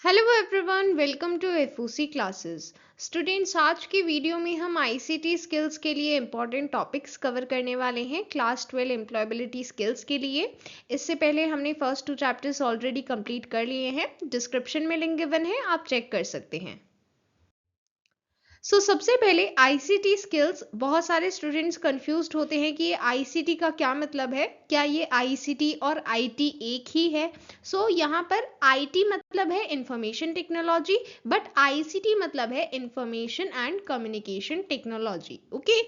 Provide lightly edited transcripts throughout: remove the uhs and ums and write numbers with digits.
Hello everyone, welcome to FOC classes. Students, आज की video में हम आईसीटी स्किल्स के लिए इंपॉर्टेंट टॉपिक्स कवर करने वाले हैं क्लास 12 एम्प्लॉयबिलिटी स्किल्स के लिए। इससे पहले हमने फर्स्ट 2 चैप्टर्स ऑलरेडी कंप्लीट कर लिए हैं। डिस्क्रिप्शन में लिंक गिवन है, आप चेक कर सकते हैं। सबसे पहले आईसीटी स्किल्स, बहुत सारे स्टूडेंट्स कंफ्यूज्ड होते हैं कि ये आईसीटी का क्या मतलब है, क्या ये आईसीटी और आईटी एक ही है। यहाँ पर आईटी मतलब है इंफॉर्मेशन टेक्नोलॉजी, बट आईसीटी मतलब है information and communication technology. Okay,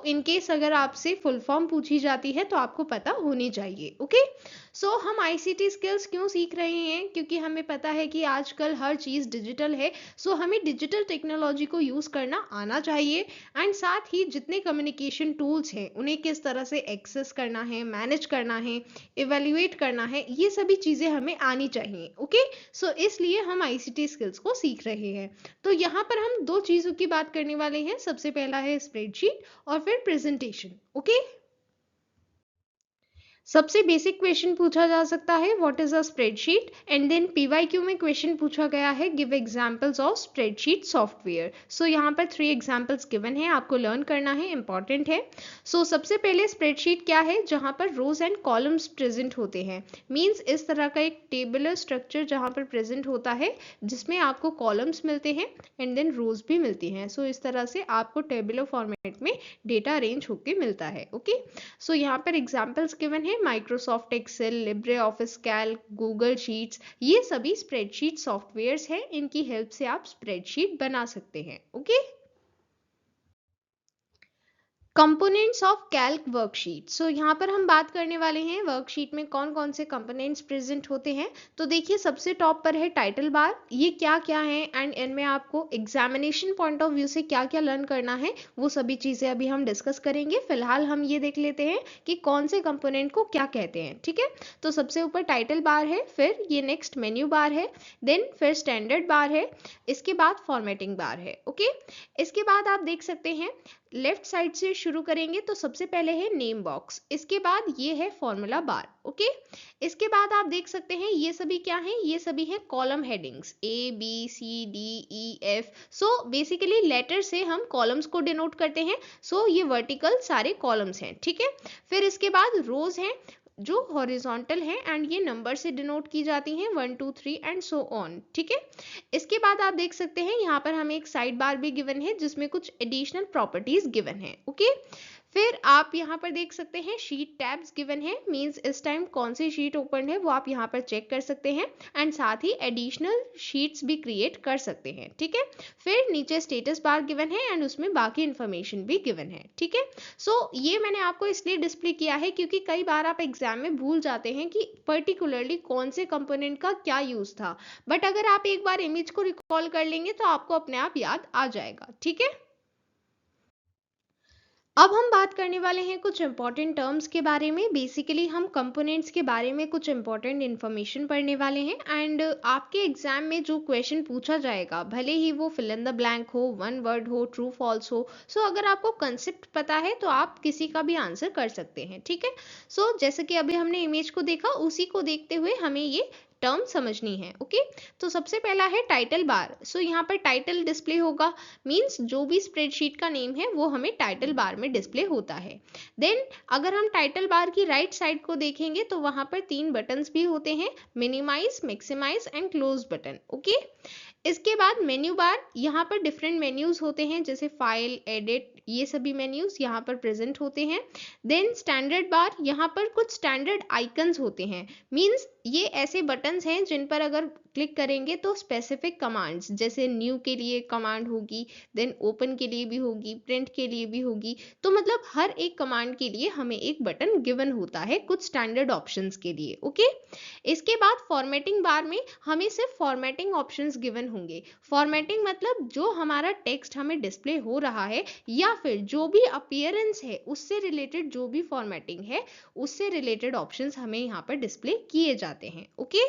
in case अगर आपसे फुल फॉर्म पूछी जाती है तो आपको पता होनी चाहिए। ओके, हम आईसीटी स्किल्स क्यों सीख रहे हैं, क्योंकि हमें पता है कि आजकल हर चीज़ डिजिटल है। हमें डिजिटल टेक्नोलॉजी को यूज़ करना आना चाहिए, एंड साथ ही जितने कम्युनिकेशन टूल्स हैं उन्हें किस तरह से एक्सेस करना है, मैनेज करना है, इवेल्युएट करना है, ये सभी चीज़ें हमें आनी चाहिए। ओके, इसलिए हम आईसीटी स्किल्स को सीख रहे हैं। तो यहाँ पर हम दो चीज़ों की बात करने वाले हैं। सबसे पहला है स्प्रेडशीट और फिर प्रेजेंटेशन। ओके, सबसे बेसिक क्वेश्चन पूछा जा सकता है, what is a spreadsheet, and then PYQ में क्वेश्चन पूछा गया है, give examples of spreadsheet software. यहाँ पर 3 एग्जांपल्स गिवन है, आपको लर्न करना है, इंपॉर्टेंट है। सबसे पहले स्प्रेडशीट क्या है, जहां पर रोज एंड कॉलम्स प्रेजेंट होते हैं। मींस इस तरह का एक टेबुलर स्ट्रक्चर जहां पर प्रेजेंट होता है, जिसमें आपको कॉलम्स मिलते हैं एंड देन रोज भी मिलती हैं। इस तरह से आपको टेबुलर फॉर्मेट में डेटा अरेंज होकर मिलता है। ओके, यहाँ पर एग्जाम्पल्स गिवन है, Microsoft Excel, Libre Office Calc, Google Sheets, ये सभी स्प्रेडशीट सॉफ्टवेयर्स हैं। इनकी हेल्प से आप स्प्रेडशीट बना सकते हैं। Okay, components of Calc worksheet. यहाँ पर हम बात करने वाले हैं वर्कशीट में कौन कौन से कंपोनेंट्स प्रेजेंट होते हैं। तो देखिए, सबसे टॉप पर है टाइटल बार। ये क्या क्या है एंड इनमें आपको एग्जामिनेशन पॉइंट ऑफ व्यू से क्या क्या लर्न करना है, वो सभी चीजें अभी हम डिस्कस करेंगे। फिलहाल हम ये देख लेते हैं कि कौन से कंपोनेंट को क्या कहते हैं। ठीक है, तो सबसे ऊपर टाइटल बार है, फिर ये नेक्स्ट मेन्यू बार है, देन फिर स्टैंडर्ड बार है, इसके बाद फॉर्मेटिंग बार है। ओके, इसके बाद आप देख सकते हैं, लेफ्ट साइड से शुरू करेंगे तो सबसे पहले है नेम बॉक्स, इसके बाद ये है फॉर्मूला बार। ओके, इसके बाद आप देख सकते हैं ये सभी क्या है, ये सभी है column headings, A B C D E F. Basically letter से हम कॉलम्स को डिनोट करते हैं। ये वर्टिकल सारे कॉलम्स हैं। ठीक है, फिर इसके बाद रोज हैं जो हॉरिजॉन्टल हैं एंड ये नंबर से डिनोट की जाती हैं, 1 2 3 एंड सो ऑन। ठीक है, इसके बाद आप देख सकते हैं यहाँ पर हमें एक साइड बार भी गिवन है, जिसमें कुछ एडिशनल प्रॉपर्टीज गिवन है। ओके, फिर आप यहाँ पर देख सकते हैं शीट टैब्स गिवन है, मींस इस टाइम कौन सी शीट ओपन है वो आप यहाँ पर चेक कर सकते हैं, एंड साथ ही एडिशनल शीट्स भी क्रिएट कर सकते हैं। ठीक है, फिर नीचे स्टेटस बार गिवन है एंड उसमें बाकी इंफॉर्मेशन भी गिवन है। ठीक है, ये मैंने आपको इसलिए डिस्प्ले किया है क्योंकि कई बार आप एग्जाम में भूल जाते हैं कि पर्टिकुलरली कौन से कंपोनेंट का क्या यूज था, बट अगर आप एक बार इमेज को रिकॉल कर लेंगे तो आपको अपने आप याद आ जाएगा। ठीक है, अब हम बात करने वाले हैं कुछ इंपॉर्टेंट टर्म्स के बारे में। बेसिकली हम कंपोनेंट्स के बारे में कुछ इंपॉर्टेंट इन्फॉर्मेशन पढ़ने वाले हैं, एंड आपके एग्जाम में जो क्वेश्चन पूछा जाएगा, भले ही वो फिल इन द ब्लैंक हो, वन वर्ड हो, ट्रू फॉल्स हो, अगर आपको कंसेप्ट पता है तो आप किसी का भी आंसर कर सकते हैं। ठीक है, जैसे कि अभी हमने इमेज को देखा, उसी को देखते हुए हमें ये टर्म समझनी है। ओके, तो सबसे पहला है टाइटल बार। यहाँ पर टाइटल डिस्प्ले होगा, मींस जो भी स्प्रेडशीट का नेम है वो हमें टाइटल बार में डिस्प्ले होता है। देन अगर हम टाइटल बार की राइट साइड को देखेंगे तो वहां पर 3 बटन्स भी होते हैं, minimise, maximise and close button. Okay, इसके बाद मेन्यू बार, यहाँ पर डिफरेंट मेन्यूज होते हैं, जैसे फाइल, एडिट, ये सभी मेन्यूज यहाँ पर प्रेजेंट होते हैं। देन स्टैंडर्ड बार, यहाँ पर कुछ स्टैंडर्ड आइकन्स होते हैं, मींस ये ऐसे बटन्स हैं जिन पर अगर क्लिक करेंगे तो स्पेसिफिक कमांड्स, जैसे न्यू के लिए कमांड होगी, देन ओपन के लिए भी होगी, प्रिंट के लिए भी होगी। तो मतलब हर एक कमांड के लिए हमें एक बटन गिवन होता है कुछ स्टैंडर्ड ऑप्शंस के लिए। ओके, इसके बाद फॉर्मेटिंग बार में हमें सिर्फ फॉर्मेटिंग ऑप्शंस गिवन होंगे। फॉर्मेटिंग मतलब जो हमारा टेक्स्ट हमें डिस्प्ले हो रहा है, या फिर जो भी अपीयरेंस है उससे रिलेटेड जो भी फॉर्मेटिंग है, उससे रिलेटेड ऑप्शंस हमें यहाँ पर डिस्प्ले किए जाते हैं। Okay,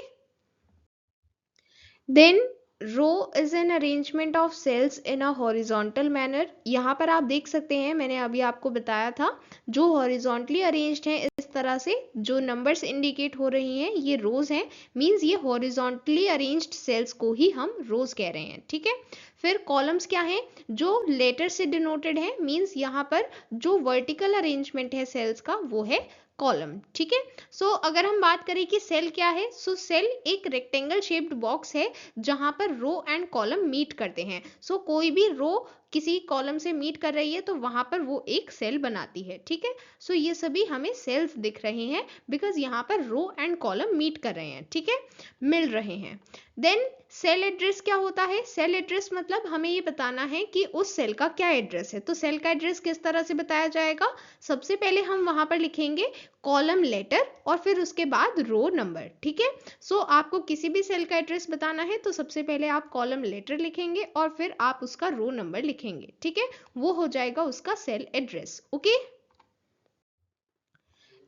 then row is an arrangement of cells in a horizontal manner. यहाँ पर आप देख सकते हैं, मैंने अभी आपको बताया था, जो हॉरिजॉन्टली अरेंज्ड हैं इस तरह से, जो नंबर्स इंडिकेट हो रही हैं ये रोज हैं, मींस ये हॉरिजॉन्टली अरेंज्ड सेल्स को ही हम रोज कह रहे हैं, ठीक है। फिर कॉलम्स क्या हैं, जो लेटर से डिनोटेड है, मींस यहाँ पर जो वर्टिकल अरेंजमेंट है सेल्स का वो है कॉलम, ठीक है। सो अगर हम बात करें कि सेल क्या है, सो सेल एक रेक्टेंगल शेप्ड बॉक्स है जहां पर रो एंड कॉलम मीट करते हैं। सो कोई भी रो किसी कॉलम से मीट कर रही है तो वहां पर वो एक सेल बनाती है, ठीक है। सो ये सभी हमें सेल्स दिख रहे हैं बिकॉज यहाँ पर रो एंड कॉलम मीट कर रहे हैं, ठीक है, मिल रहे हैं। देन सेल एड्रेस क्या होता है, सेल एड्रेस मतलब हमें ये बताना है कि उस सेल का क्या एड्रेस है। तो सेल का एड्रेस किस तरह से बताया जाएगा, सबसे पहले हम वहां पर लिखेंगे कॉलम लेटर और फिर उसके बाद रो नंबर, ठीक है। सो आपको किसी भी सेल का एड्रेस बताना है तो सबसे पहले आप कॉलम लेटर लिखेंगे और फिर आप उसका रो नंबर लिखेंगे, ठीक है, वो हो जाएगा उसका cell address, okay.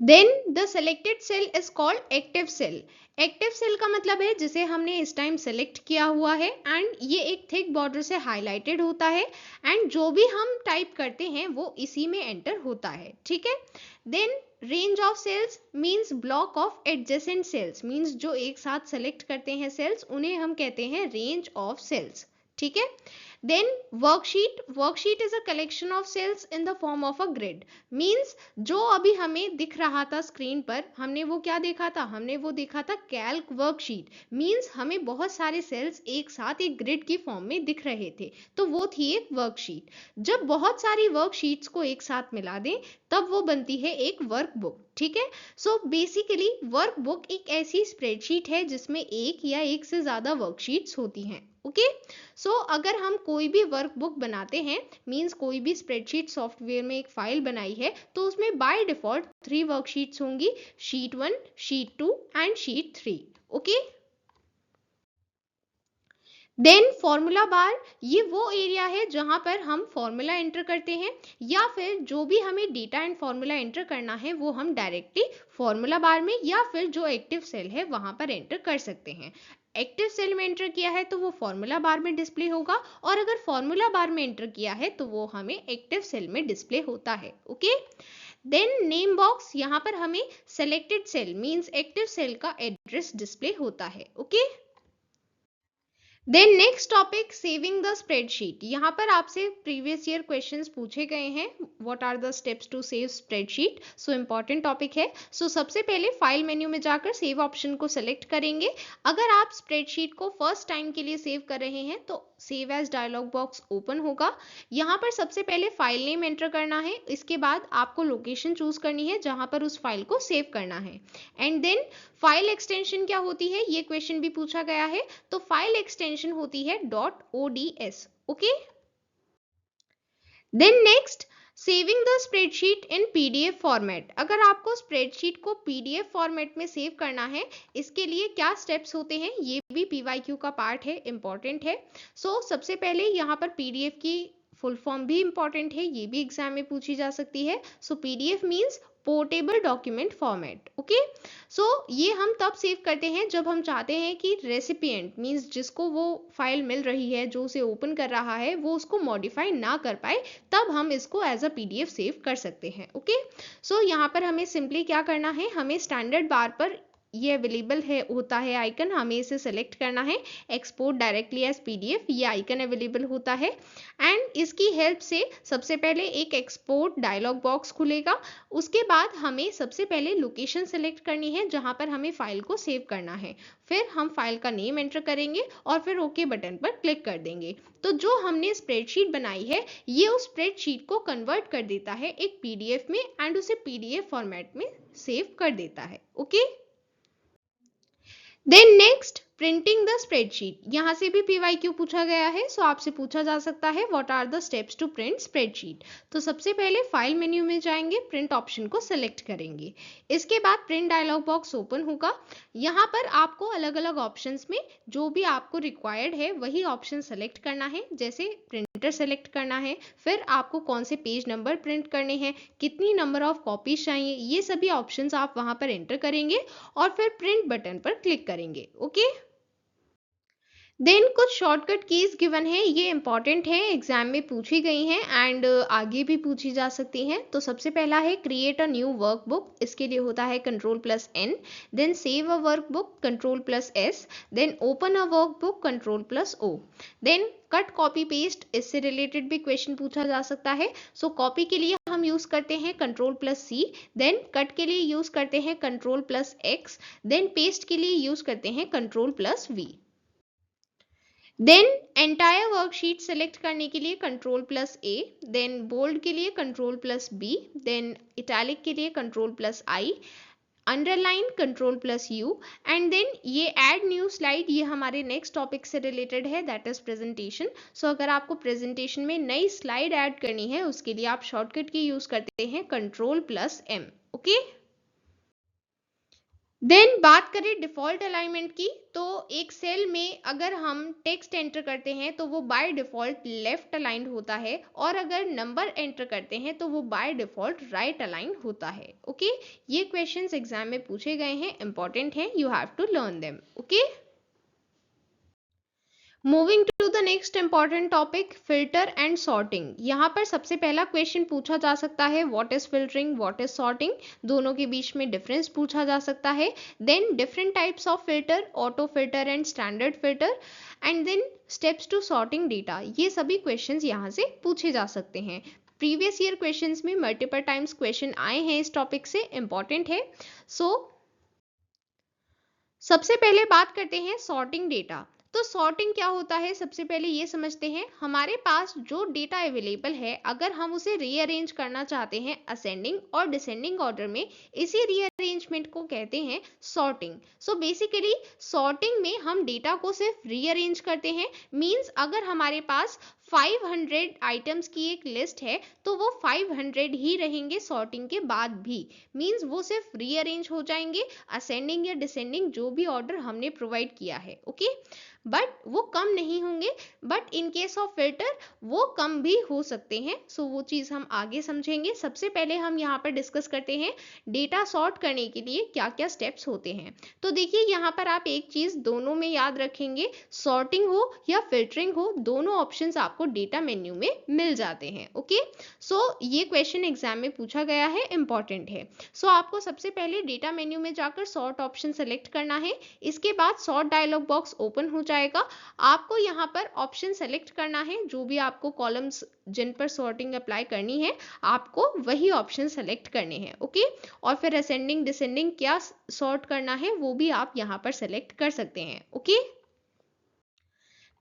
Then the selected cell is called active cell. Active cell का मतलब है जिसे हमने इस टाइम सेलेक्ट किया हुआ है एंड ये एक थिक बॉर्डर से हाईलाइटेड होता है एंड जो भी हम टाइप करते हैं वो इसी में एंटर होता है, ठीक है। Then range of cells means block of adjacent cells, means जो एक साथ सेलेक्ट करते हैं सेल्स उन्हें हम कहते हैं रेंज ऑफ सेल्स, ठीक है। Then worksheet is a collection of cells in the form of a grid, means जो अभी हमें दिख रहा था स्क्रीन पर, हमने वो क्या देखा था, हमने वो देखा था कैल्क वर्कशीट, मींस हमें बहुत सारे सेल्स एक साथ एक ग्रिड की फॉर्म में दिख रहे थे, तो वो थी एक वर्कशीट। जब बहुत सारी वर्कशीट्स को एक साथ मिला दें तब वो बनती है एक वर्कबुक, ठीक है। सो बेसिकली वर्कबुक एक ऐसी स्प्रेडशीट है जिसमें एक या एक से ज्यादा वर्कशीट्स होती हैं, ओके। सो अगर हम कोई भी वर्कबुक बनाते हैं, मींस कोई भी स्प्रेडशीट सॉफ्टवेयर में एक फाइल बनाई है तो उसमें बाय डिफॉल्ट 3 वर्कशीट्स होंगी, sheet 1, sheet 2 and sheet 3, okay. Then formula bar, ये वो एरिया है जहां पर हम फॉर्मूला एंटर करते हैं या फिर जो भी हमें डेटा एंड फॉर्मूला एंटर करना है वो हम डायरेक्टली फॉर्मूला बार में या फिर जो एक्टिव सेल है वहां पर एंटर कर सकते हैं। एक्टिव सेल में एंटर किया है तो वो फॉर्मूला बार में डिस्प्ले होगा और अगर फॉर्मूला बार में एंटर किया है तो वो हमें एक्टिव सेल में डिस्प्ले होता है, ओके। देन नेम बॉक्स, यहाँ पर हमें selected cell means active cell का एड्रेस डिस्प्ले होता है, okay. Then next topic saving the spreadsheet. यहाँ पर आपसे प्रीवियस ईयर क्वेश्चंस पूछे गए हैं, what are the steps to save spreadsheet, so important topic है। सो सबसे पहले फाइल मेन्यू में जाकर सेव ऑप्शन को सेलेक्ट करेंगे। अगर आप स्प्रेडशीट को फर्स्ट टाइम के लिए सेव कर रहे हैं तो save as dialog box open होगा। यहाँ पर सबसे पहले फाइल नेम एंटर करना है, इसके बाद आपको लोकेशन चूज करनी है जहां पर उस फाइल को सेव करना है एंड देन फाइल एक्सटेंशन क्या होती है ये क्वेश्चन भी पूछा गया है, तो फाइल एक्सटेंशन होती है .ods, okay. Then next saving the spreadsheet in PDF format. अगर आपको स्प्रेडशीट को पीडीएफ फॉर्मेट में सेव करना है, इसके लिए क्या स्टेप्स होते हैं ये भी पीवाईक्यू का पार्ट है, इंपॉर्टेंट है। सो सबसे पहले यहाँ पर पीडीएफ की फुल फॉर्म भी इंपॉर्टेंट है, ये भी एग्जाम में पूछी जा सकती है। So PDF means portable document format, okay. So ये हम तब सेव करते हैं जब हम चाहते हैं कि रेसिपिएंट मींस जिसको वो फाइल मिल रही है, जो उसे ओपन कर रहा है, वो उसको मॉडिफाई ना कर पाए, तब हम इसको एज अ पीडीएफ सेव कर सकते हैं, ओके। सो यहाँ पर हमें सिंपली क्या करना है, हमें स्टैंडर्ड बार पर ये अवेलेबल है होता है आइकन, हमें इसे सेलेक्ट करना है, एक्सपोर्ट डायरेक्टली एज पीडीएफ, ये आइकन अवेलेबल होता है एंड इसकी हेल्प से सबसे पहले एक एक्सपोर्ट डायलॉग बॉक्स खुलेगा। उसके बाद हमें सबसे पहले लोकेशन सेलेक्ट करनी है जहां पर हमें फाइल को सेव करना है, फिर हम फाइल का नेम एंटर करेंगे और फिर ओके बटन पर क्लिक कर देंगे। तो जो हमने स्प्रेडशीट बनाई है ये उस स्प्रेडशीट को कन्वर्ट कर देता है एक पीडीएफ में एंड उसे पीडीएफ फॉर्मेट में सेव कर देता है, okay. Then next printing the spreadsheet, यहां से भी पीवाईक्यू पूछा गया है, सो आपसे पूछा जा सकता है what are the steps to print spreadsheet. तो सबसे पहले फाइल मेन्यू में जाएंगे, प्रिंट ऑप्शन को सेलेक्ट करेंगे, इसके बाद प्रिंट डायलॉग बॉक्स ओपन होगा। यहाँ पर आपको अलग अलग ऑप्शंस में जो भी आपको रिक्वायर्ड है वही ऑप्शन सेलेक्ट करना है, जैसे प्रिंटर सेलेक्ट करना है, फिर आपको कौन से पेज नंबर प्रिंट करने हैं, कितनी नंबर ऑफ कॉपीज चाहिए, ये सभी ऑप्शंस आप वहां पर एंटर करेंगे और फिर प्रिंट बटन पर क्लिक करेंगे, ओके। देन कुछ शॉर्टकट कीज गिवन है, ये इंपॉर्टेंट है, एग्जाम में पूछी गई हैं एंड आगे भी पूछी जा सकती हैं। तो सबसे पहला है क्रिएट अ न्यू वर्कबुक, इसके लिए होता है Ctrl+N। Then save a workbook, Ctrl+S। Then open a workbook, Ctrl+O। Then cut copy paste, इससे रिलेटेड भी क्वेश्चन पूछा जा सकता है। सो कॉपी के लिए हम यूज करते हैं Ctrl+C। देन कट के लिए यूज करते हैं Ctrl+X। देन पेस्ट के लिए यूज करते हैं Ctrl+V। Then entire worksheet select करने के लिए Ctrl+A। देन बोल्ड के लिए Ctrl+B। देन इटैलिक के लिए Ctrl+I। Underline Ctrl+U। And then ये ऐड न्यू स्लाइड, ये हमारे नेक्स्ट टॉपिक से रिलेटेड है, दैट इज प्रेजेंटेशन। सो अगर आपको प्रेजेंटेशन में नई स्लाइड ऐड करनी है उसके लिए आप शॉर्टकट की यूज करते हैं Ctrl+M। ओके। देन बात करें डिफॉल्ट अलाइनमेंट की, तो एक सेल में अगर हम टेक्स्ट एंटर करते हैं तो वो बाय डिफॉल्ट लेफ्ट अलाइंड होता है, और अगर नंबर एंटर करते हैं तो वो बाय डिफॉल्ट राइट अलाइन होता है। ओके, ये क्वेश्चंस एग्जाम में पूछे गए हैं, इंपॉर्टेंट हैं, you have to learn them. Okay, moving to the next important topic, filter and sorting. यहाँ पर सबसे पहला क्वेश्चन पूछा जा सकता है what is filtering, what is sorting, दोनों के बीच में डिफरेंस पूछा जा सकता है। Then different types of filter, auto filter and standard filter, and then steps to sorting data, ये सभी क्वेश्चंस यहाँ से पूछे जा सकते हैं। प्रीवियस ईयर क्वेश्चंस में मल्टीपल टाइम्स क्वेश्चन आए हैं इस टॉपिक से, इंपॉर्टेंट है। सबसे पहले बात करते हैं सॉर्टिंग डेटा। तो सॉर्टिंग क्या होता है, सबसे पहले ये समझते हैं। हमारे पास जो डेटा अवेलेबल है, अगर हम उसे रीअरेंज करना चाहते हैं असेंडिंग और डिसेंडिंग ऑर्डर में, इसी रीअरेंजमेंट को कहते हैं सॉर्टिंग। सो बेसिकली सॉर्टिंग में हम डेटा को सिर्फ रीअरेंज करते हैं। मींस अगर हमारे पास 500 आइटम्स की एक लिस्ट है तो वो 500 ही रहेंगे सॉर्टिंग के बाद भी। मींस वो सिर्फ रीअरेंज हो जाएंगे असेंडिंग या डिसेंडिंग जो भी ऑर्डर हमने प्रोवाइड किया है। ओके, बट वो कम नहीं होंगे, but in case of filter वो कम भी हो सकते हैं। सो वो चीज हम आगे समझेंगे। सबसे पहले हम यहाँ पर डिस्कस करते हैं डेटा सॉर्ट करने के लिए क्या क्या स्टेप्स होते हैं। तो देखिए यहाँ पर आप एक चीज दोनों में याद रखेंगे, सॉर्टिंग हो या फिल्टरिंग हो, दोनों ऑप्शंस आपको डेटा मेन्यू में मिल जाते हैं। ओके, सो ये क्वेश्चन एग्जाम में पूछा गया है, इंपॉर्टेंट है। सो आपको सबसे पहले डेटा मेन्यू में जाकर सॉर्ट ऑप्शन सेलेक्ट करना है। इसके बाद सॉर्ट डायलॉग बॉक्स ओपन हो जाएगा। आपको यहाँ पर ऑप्शन सेलेक्ट करना है, जो भी आपको कॉलम्स जिन पर सॉर्टिंग अप्लाई करनी है आपको वही ऑप्शन सेलेक्ट करने हैं। ओके, और फिर असेंडिंग डिसेंडिंग क्या सॉर्ट करना है वो भी आप यहाँ पर सेलेक्ट कर सकते हैं। Okay,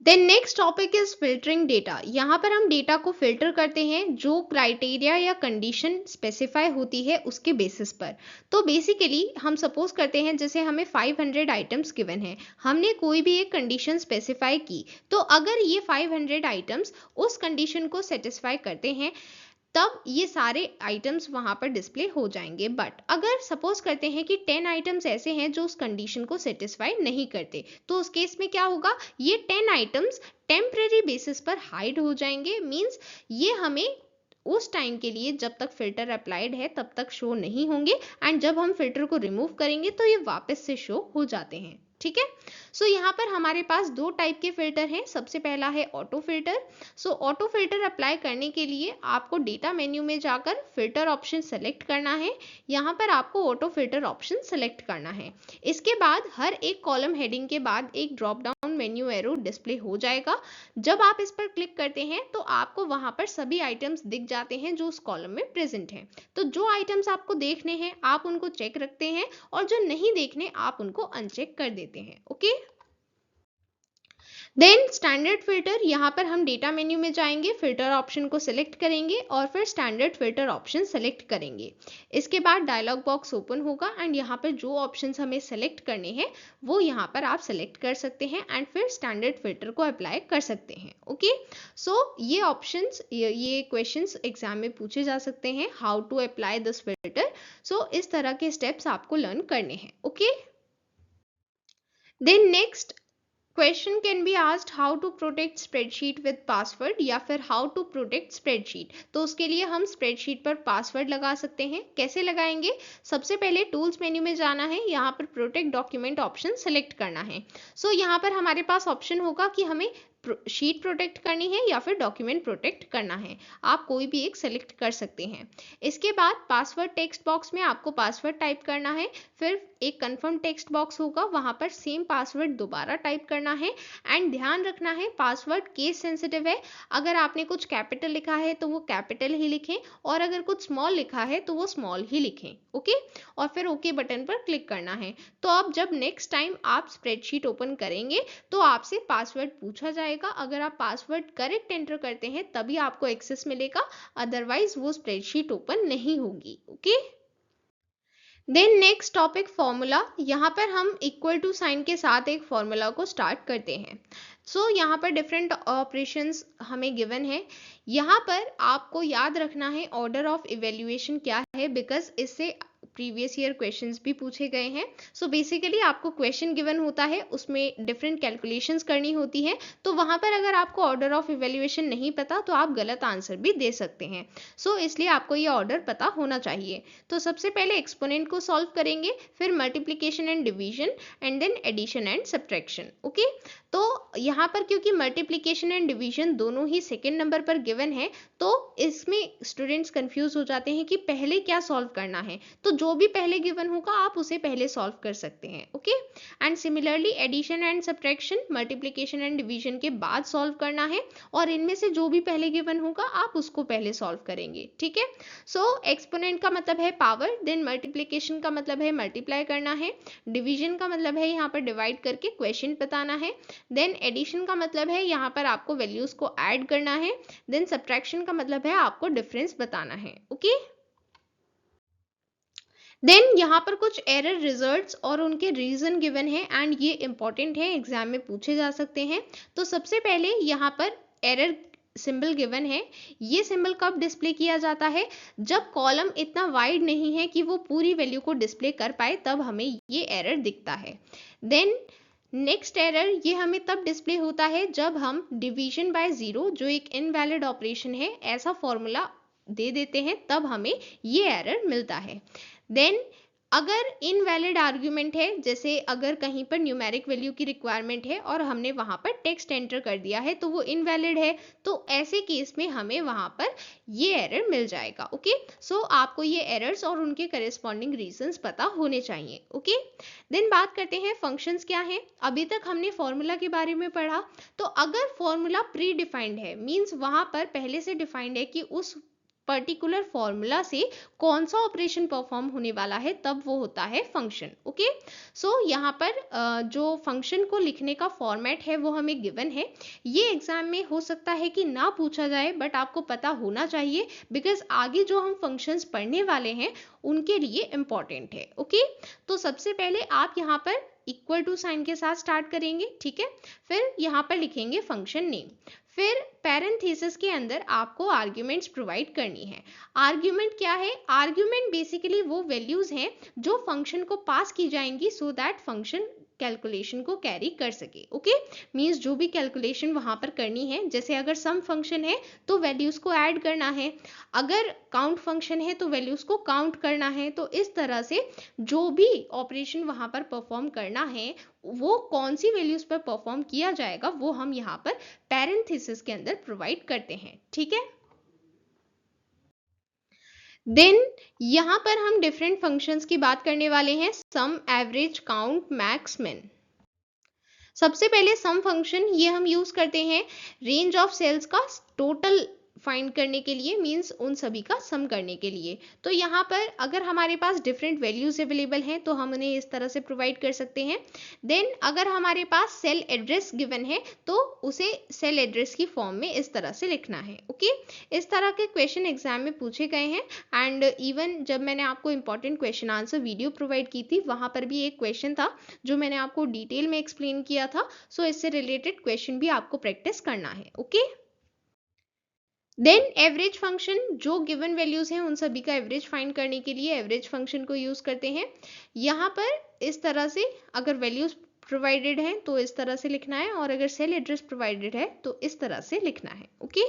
then next topic is filtering data. यहाँ पर हम डेटा को फिल्टर करते हैं जो क्राइटेरिया या कंडीशन स्पेसिफाई होती है उसके बेसिस पर। तो बेसिकली हम सपोज करते हैं जैसे हमें 500 आइटम्स गिवन है, हमने कोई भी एक कंडीशन स्पेसिफाई की, तो अगर ये 500 आइटम्स उस कंडीशन को सेटिस्फाई करते हैं तब ये सारे आइटम्स वहां पर डिस्प्ले हो जाएंगे। बट अगर सपोज करते हैं कि 10 आइटम्स ऐसे हैं जो उस कंडीशन को सेटिस्फाई नहीं करते, तो उस केस में क्या होगा, ये 10 आइटम्स टेम्परेरी बेसिस पर हाइड हो जाएंगे। मींस ये हमें उस टाइम के लिए जब तक फिल्टर अप्लाइड है तब तक शो नहीं होंगे, एंड जब हम फिल्टर को रिमूव करेंगे तो ये वापस से शो हो जाते हैं। ठीक है, सो यहाँ पर हमारे पास दो टाइप के फिल्टर हैं। सबसे पहला है ऑटो फिल्टर। सो ऑटो फिल्टर अप्लाई करने के लिए आपको डेटा मेन्यू में जाकर फिल्टर ऑप्शन सेलेक्ट करना है। यहाँ पर आपको ऑटो फिल्टर ऑप्शन सेलेक्ट करना है। इसके बाद हर एक कॉलम हेडिंग के बाद एक drop down menu arrow display हो जाएगा। जब आप इस पर क्लिक करते हैं तो आपको वहां पर सभी आइटम्स दिख जाते हैं जो उस कॉलम में प्रेजेंट हैं। तो जो आइटम्स आपको देखने हैं आप उनको चेक रखते हैं, और जो नहीं देखने आप उनको अनचेक कर देते हैं। ओके, देन स्टैंडर्ड फिल्टर, यहाँ पर हम डेटा मेन्यू में जाएंगे, फिल्टर ऑप्शन को सिलेक्ट करेंगे और फिर स्टैंडर्ड फिल्टर ऑप्शन सेलेक्ट करेंगे। इसके बाद डायलॉग बॉक्स ओपन होगा एंड यहाँ पर जो ऑप्शंस हमें सेलेक्ट करने हैं वो यहाँ पर आप सेलेक्ट कर सकते हैं एंड फिर स्टैंडर्ड फिल्टर को अप्लाई कर सकते हैं। ओके, सो ये ऑप्शंस, ये क्वेश्चंस एग्जाम में पूछे जा सकते हैं, how to apply this filter. So इस तरह के स्टेप्स आपको लर्न करने हैं। Okay, then next question can be asked how to protect spreadsheet with password या फिर हाउ टू प्रोटेक्ट स्प्रेडशीट। तो उसके लिए हम स्प्रेडशीट पर पासवर्ड लगा सकते हैं। कैसे लगाएंगे? सबसे पहले टूल्स मेन्यू में जाना है, यहाँ पर प्रोटेक्ट डॉक्यूमेंट ऑप्शन सेलेक्ट करना है। सो यहाँ पर हमारे पास ऑप्शन होगा कि हमें शीट प्रोटेक्ट करनी है या फिर डॉक्यूमेंट प्रोटेक्ट करना है। आप कोई भी एक सेलेक्ट कर सकते हैं। इसके बाद पासवर्ड टेक्स्ट बॉक्स में आपको पासवर्ड टाइप करना है, फिर एक कंफर्म टेक्स्ट बॉक्स होगा, वहां पर सेम पासवर्ड दोबारा टाइप करना है। एंड ध्यान रखना है पासवर्ड केस सेंसिटिव है। अगर आपने कुछ कैपिटल लिखा है तो वो कैपिटल ही लिखें, और अगर कुछ स्मॉल लिखा है तो वो स्मॉल ही लिखें। ओके, और फिर ओके बटन पर क्लिक करना है। तो अब जब नेक्स्ट टाइम आप स्प्रेडशीट ओपन करेंगे तो आपसे पासवर्ड पूछा जाएगा। अगर आप पासवर्ड करेक्ट एंटर करते हैं तभी आपको एक्सेस मिलेगा, अदरवाइज वो स्प्रेडशीट ओपन नहीं होगी। Okay, then next topic formula. यहाँ पर हम इक्वल टू साइन के साथ एक फॉर्मूला को स्टार्ट करते हैं। सो यहाँ पर डिफरेंट ऑपरेशंस हमें गिवन है। यहाँ पर आपको याद रखना है ऑर्डर ऑफ इवेल्युएशन क्या है, बिकॉज इससे प्रीवियस ईयर क्वेश्चंस भी पूछे गए हैं। सो बेसिकली आपको क्वेश्चन गिवन होता है, उसमें डिफरेंट कैलकुलेशंस करनी होती है, तो वहां पर अगर आपको ऑर्डर ऑफ इवेल्युएशन नहीं पता तो आप गलत आंसर भी दे सकते हैं। सो इसलिए आपको ये ऑर्डर पता होना चाहिए। तो सबसे पहले एक्सपोनेंट को सॉल्व करेंगे, फिर multiplication and division, and then addition and subtraction. Okay, तो यहाँ पर क्योंकि मल्टीप्लीकेशन एंड डिवीजन दोनों ही सेकेंड नंबर पर गिवन है, तो इसमें स्टूडेंट्स कंफ्यूज हो जाते हैं कि पहले क्या सॉल्व करना है। तो जो भी पहले गिवन होगा आप उसे पहले सॉल्व कर सकते हैं। Okay, and similarly addition and subtraction multiplication and division के बाद सॉल्व करना है, और इनमें से जो भी पहले गिवन होगा आप उसको पहले सॉल्व करेंगे। ठीक है, सो एक्सपोनेंट का मतलब है पावर, देन मल्टीप्लीकेशन का मतलब है मल्टीप्लाई करना है, डिवीजन का मतलब है यहाँ पर डिवाइड करके क्वेश्चन बताना है, देन एडिशन का मतलब है यहाँ पर आपको वैल्यूज को ऐड करना है, देन सब्ट्रैक्शन का मतलब है आपको डिफरेंस बताना है। ओके, देन यहाँ पर कुछ एरर रिजल्ट्स और उनके रीजन गिवन है, एंड ये इंपॉर्टेंट है, एग्जाम में पूछे जा सकते हैं। तो सबसे पहले यहाँ पर एरर सिंबल गिवन है। ये सिंबल कब डिस्प्ले किया जाता है? जब कॉलम इतना वाइड नहीं है कि वो पूरी वैल्यू को डिस्प्ले कर पाए, तब हमें ये एरर दिखता है। देन नेक्स्ट एरर ये हमें तब डिस्प्ले होता है जब हम डिवीजन बाय जीरो, जो एक इनवैलिड ऑपरेशन है, ऐसा फॉर्मूला दे देते हैं, तब हमें ये एरर मिलता है। देन अगर इनवैलिड आर्ग्यूमेंट है, जैसे अगर कहीं पर न्यूमेरिक वैल्यू की रिक्वायरमेंट है और हमने वहां पर टेक्स्ट एंटर कर दिया है तो वो इनवैलिड है, तो ऐसे केस में हमें वहां पर ये एरर मिल जाएगा। ओके, सो आपको ये एरर्स और उनके करेस्पॉन्डिंग रीजंस पता होने चाहिए। ओके, देन बात करते हैं फंक्शंस क्या है। अभी तक हमने फॉर्मूला के बारे में पढ़ा, तो अगर फॉर्मूला प्री डिफाइंड है, मीन्स वहां पर पहले से डिफाइंड है कि उस पर्टिकुलर फॉर्मूला से कौन सा ऑपरेशन परफॉर्म होने वाला है, तब वो होता है फंक्शन। ओके, सो यहाँ पर जो फंक्शन को लिखने का फॉर्मेट है वो हमें गिवन है। ये एग्जाम में हो सकता है कि ना पूछा जाए, बट आपको पता होना चाहिए, बिकॉज आगे जो हम फंक्शंस पढ़ने वाले हैं उनके लिए इंपॉर्टेंट है। ओके, तो सबसे पहले आप यहाँ पर इक्वल टू साइन के साथ स्टार्ट करेंगे। ठीक है, फिर यहाँ पर लिखेंगे फंक्शन नेम, फिर पैरेंथेसिस के अंदर आपको आर्ग्यूमेंट्स प्रोवाइड करनी है। आर्ग्यूमेंट क्या है? आर्ग्यूमेंट बेसिकली वो वैल्यूज हैं जो फंक्शन को पास की जाएंगी, सो दैट फंक्शन कैलकुलेशन को कैरी कर सके। ओके, मींस जो भी कैलकुलेशन वहां पर करनी है, जैसे अगर सम फंक्शन है तो वैल्यूज को ऐड करना है, अगर काउंट फंक्शन है तो वैल्यूज को काउंट करना है। तो इस तरह से जो भी ऑपरेशन वहां पर परफॉर्म करना है, वो कौन सी वैल्यूज पर परफॉर्म किया जाएगा, वो हम यहाँ पर पैरेंथेसिस के अंदर प्रोवाइड करते हैं। ठीक है, देन यहाँ पर हम डिफरेंट फंक्शंस की बात करने वाले हैं, सम, एवरेज, काउंट, मैक्स, मिन। सबसे पहले सम फंक्शन ये हम यूज करते हैं रेंज ऑफ सेल्स का टोटल फाइंड करने के लिए, मींस उन सभी का सम करने के लिए। तो यहाँ पर अगर हमारे पास डिफरेंट वैल्यूज अवेलेबल हैं तो हम उन्हें इस तरह से प्रोवाइड कर सकते हैं। देन अगर हमारे पास सेल एड्रेस गिवन है तो उसे सेल एड्रेस की फॉर्म में इस तरह से लिखना है। ओके, इस तरह के क्वेश्चन एग्जाम में पूछे गए हैं, एंड इवन जब मैंने आपको important question answer video provide की थी, वहां पर भी एक क्वेश्चन था जो मैंने आपको डिटेल में एक्सप्लेन किया था। सो इससे रिलेटेड क्वेश्चन भी आपको प्रैक्टिस करना है। ओके, देन एवरेज फंक्शन, जो गिवन वैल्यूज हैं उन सभी का एवरेज फाइंड करने के लिए एवरेज फंक्शन को यूज करते हैं। यहाँ पर इस तरह से अगर वैल्यूज प्रोवाइडेड है तो इस तरह से लिखना है, और अगर सेल एड्रेस प्रोवाइडेड है तो इस तरह से लिखना है। ओके।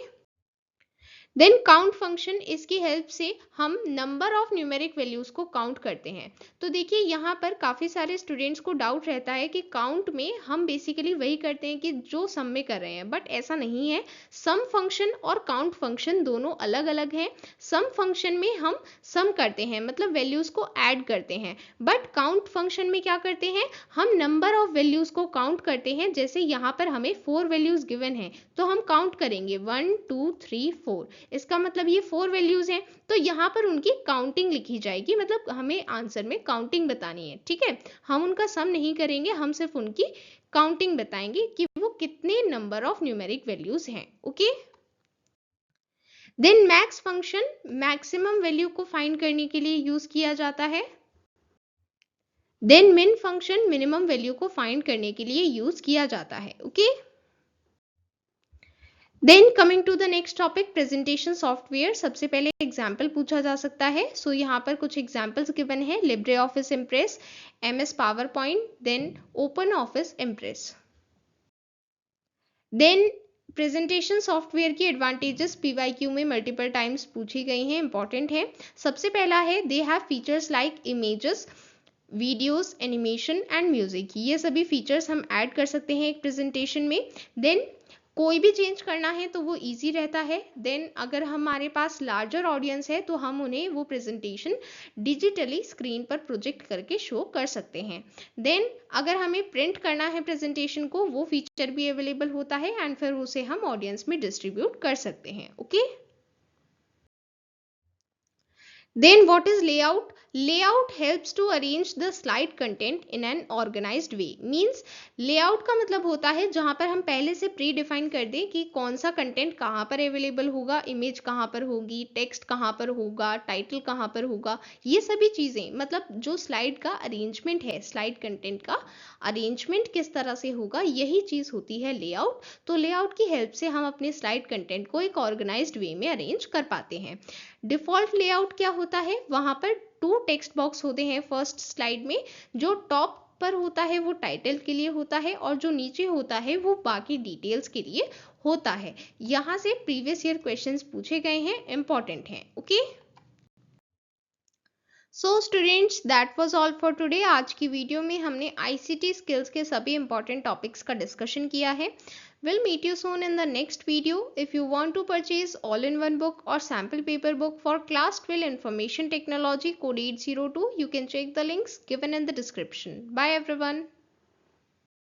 देन काउंट फंक्शन, इसकी हेल्प से हम नंबर ऑफ न्यूमेरिक वैल्यूज को काउंट करते हैं। तो देखिए यहाँ पर काफी सारे स्टूडेंट्स को डाउट रहता है कि काउंट में हम बेसिकली वही करते हैं कि जो सम में कर रहे हैं, बट ऐसा नहीं है। सम फंक्शन और काउंट फंक्शन दोनों अलग अलग हैं। सम फंक्शन में हम सम करते हैं, मतलब वैल्यूज को ऐड करते हैं, बट काउंट फंक्शन में क्या करते हैं, हम नंबर ऑफ वैल्यूज को काउंट करते हैं। जैसे यहाँ पर हमें 4 वैल्यूज गिवन है तो हम काउंट करेंगे 1 2 3 4, इसका मतलब ये 4 वैल्यूज हैं, तो यहाँ पर उनकी काउंटिंग लिखी जाएगी, मतलब हमें आंसर में काउंटिंग बतानी है। ठीक है, हम उनका सम नहीं करेंगे, हम सिर्फ उनकी काउंटिंग बताएंगे कि वो कितने नंबर ऑफ न्यूमेरिक वैल्यूज हैं। Okay. Then max function maximum value को फाइंड करने के लिए यूज किया जाता है। Then min function minimum value को फाइंड करने के लिए यूज किया जाता है। Okay. Then coming to the next topic, presentation software. सबसे पहले एग्जाम्पल पूछा जा सकता है। सो यहाँ पर कुछ एग्जाम्पल्स गिवन है, Libre Office Impress, MS PowerPoint, then open office impress. Then presentation software की एडवांटेजेस PYQ में मल्टीपल टाइम्स पूछी गई हैं, इंपॉर्टेंट है। सबसे पहला है they have features like images, videos, animation and music. ये सभी फीचर्स हम ऐड कर सकते हैं एक प्रेजेंटेशन में। देन कोई भी चेंज करना है तो वो इजी रहता है। देन अगर हमारे पास लार्जर ऑडियंस है तो हम उन्हें वो प्रेजेंटेशन डिजिटली स्क्रीन पर प्रोजेक्ट करके शो कर सकते हैं। देन अगर हमें प्रिंट करना है प्रेजेंटेशन को, वो फीचर भी अवेलेबल होता है एंड फिर उसे हम ऑडियंस में डिस्ट्रीब्यूट कर सकते हैं। Okay. Then what is layout? Layout helps to arrange the slide content in an organized way. Means layout का मतलब होता है जहाँ पर हम पहले से प्री डिफाइन कर दें कि कौन सा कंटेंट कहाँ पर अवेलेबल होगा, इमेज कहाँ पर होगी, टेक्स्ट कहाँ पर होगा, टाइटल कहाँ पर होगा, ये सभी चीज़ें, मतलब जो स्लाइड का अरेंजमेंट है, स्लाइड कंटेंट का अरेंजमेंट किस तरह से होगा, यही चीज़ होती है लेआउट। तो लेआउट की हेल्प से हम अपने स्लाइड कंटेंट को एक ऑर्गेनाइज्ड वे में अरेंज कर पाते हैं। डिफॉल्ट लेआउट क्या होता है, वहां पर 2 टेक्स्ट बॉक्स होते हैं फर्स्ट स्लाइड में। जो टॉप पर होता है वो टाइटल के लिए होता है, और जो नीचे होता है वो बाकी डिटेल्स के लिए होता है। यहां से प्रीवियस ईयर क्वेश्चंस पूछे गए हैं, इंपॉर्टेंट हैं। Okay. So students, that was all for today. आज की वीडियो में हमने ICT स्किल्स के सभी इंपॉर्टेंट टॉपिक्स का डिस्कशन किया है। We'll meet you soon in the next video. If you want to purchase all-in-one book or sample paper book for Class 12 Information Technology Code 802, you can check the links given in the description. Bye everyone.